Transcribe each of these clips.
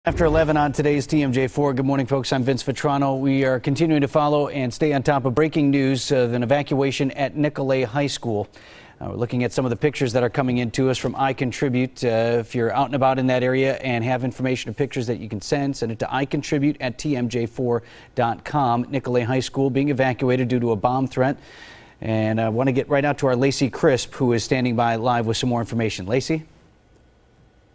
After 11 on today's TMJ4. Good morning, folks. I'm Vince Vetrano. We are continuing to follow and stay on top of breaking news of an evacuation at Nicolet High School. We're looking at some of the pictures that are coming in to us from iContribute. If you're out and about in that area and have information or pictures that you can send it to iContribute@tmj4.com. Nicolet High School being evacuated due to a bomb threat. And I want to get right out to our Lacey Crisp, who is standing by live with some more information. Lacey?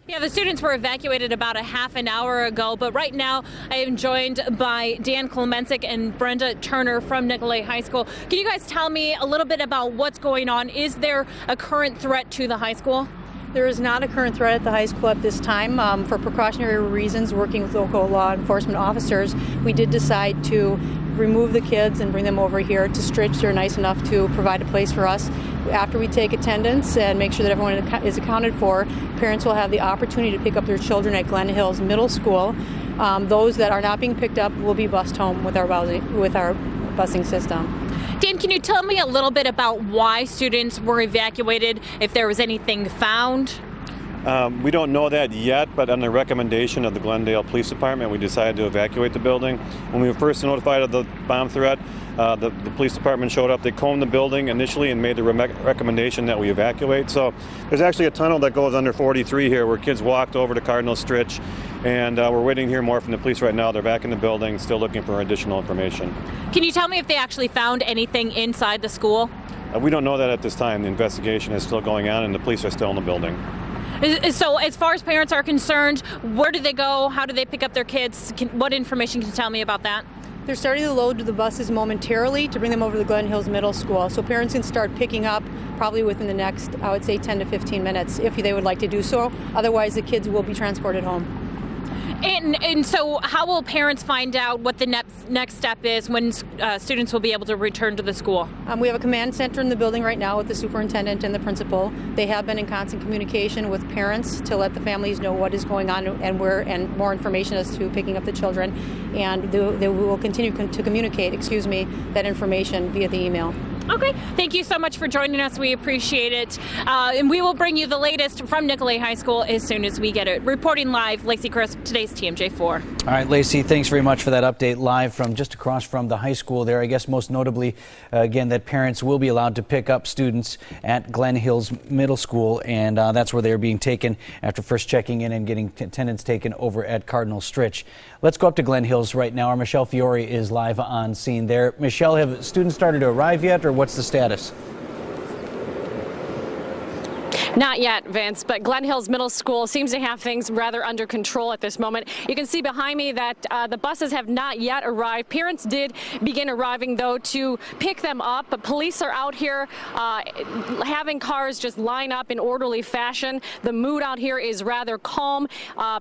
Yeah, the students were evacuated about a half an hour ago, but right now I am joined by Dan Klemensic and Brenda Turner from Nicolet High School. Can you guys tell me a little bit about what's going on? Is there a current threat to the high school? There is not a current threat at the high school at this time. For precautionary reasons, working with local law enforcement officers, we did decide to remove the kids and bring them over here to Stritch. They're nice enough to provide a place for us. After we take attendance and make sure that everyone is accounted for, parents will have the opportunity to pick up their children at Glen Hills Middle School. Those that are not being picked up will be bused home with our busing system. Dan, can you tell me a little bit about why students were evacuated, if there was anything found? We don't know that yet, but on the recommendation of the Glendale Police Department, we decided to evacuate the building. When we were first notified of the bomb threat, the police department showed up. They combed the building initially and made the recommendation that we evacuate. So there's actually a tunnel that goes under 43 here where kids walked over to Cardinal Stritch, and we're waiting to hear more from the police right now. They're back in the building, still looking for additional information. Can you tell me if they actually found anything inside the school? We don't know that at this time. The investigation is still going on, and the police are still in the building. So as far as parents are concerned, where do they go? How do they pick up their kids? What information can you tell me about that? They're starting to load the buses momentarily to bring them over to the Glen Hills Middle School. So parents can start picking up probably within the next, I would say, 10 to 15 minutes if they would like to do so. Otherwise, the kids will be transported home. And so how will parents find out what the next step is when students will be able to return to the school? We have a command center in the building right now with the superintendent and the principal. They have been in constant communication with parents to let the families know what is going on and more information as to picking up the children. And they will continue to communicate, that information via the email. Okay, thank you so much for joining us. We appreciate it. And we will bring you the latest from Nicolet High School as soon as we get it. Reporting live, Lacey Crisp, today's TMJ4. All right, Lacey, thanks very much for that update live from just across from the high school there. I guess most notably, again, that parents will be allowed to pick up students at Glen Hills Middle School, and that's where they're being taken after first checking in and getting attendance taken over at Cardinal Stritch. Let's go up to Glen Hills right now. Our Michelle Fiore is live on scene there. Michelle, have students started to arrive yet, or what's the status? Not yet, Vince, but Glen Hills Middle School seems to have things rather under control at this moment. You can see behind me that the buses have not yet arrived. Parents did begin arriving, though, to pick them up, but police are out here having cars just line up in orderly fashion. The mood out here is rather calm.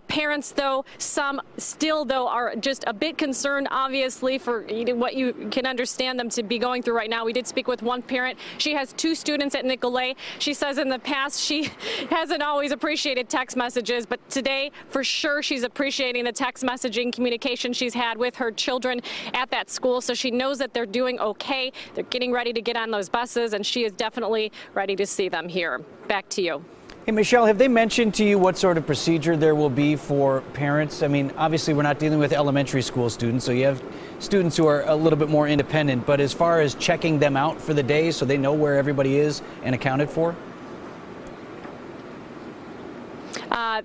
Parents, though, some still, though, are just a bit concerned, obviously, for what you can understand them to be going through right now. We did speak with one parent. She has 2 students at Nicolet. She says in the past she hasn't always appreciated text messages, but today, for sure, she's appreciating the text messaging communication she's had with her children at that school, so she knows that they're doing okay. They're getting ready to get on those buses, and she is definitely ready to see them here. Back to you. Hey, Michelle, have they mentioned to you what sort of procedure there will be for parents? I mean, obviously, we're not dealing with elementary school students, so you have students who are a little bit more independent, but as far as checking them out for the day so they know where everybody is and accounted for?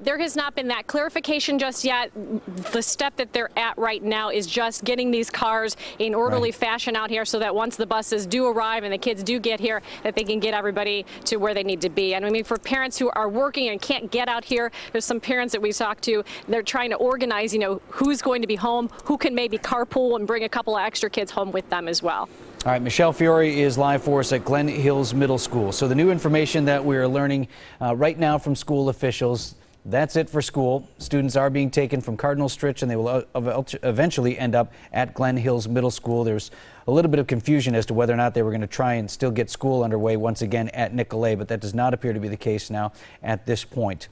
There has not been that clarification just yet. The step that they're at right now is just getting these cars in orderly fashion out here so that once the buses do arrive and the kids do get here, that they can get everybody to where they need to be. And I mean, for parents who are working and can't get out here, there's some parents that we talked to, they're trying to organize, who's going to be home, who can maybe carpool and bring a couple of extra kids home with them as well. All right, Michelle Fiore is live for us at Glen Hills Middle School. So the new information that we are learning right now from school officials, that's it for school. Students are being taken from Cardinal Stritch, and they will eventually end up at Glen Hills Middle School. There's a little bit of confusion as to whether or not they were going to try and still get school underway once again at Nicolet, but that does not appear to be the case now at this point.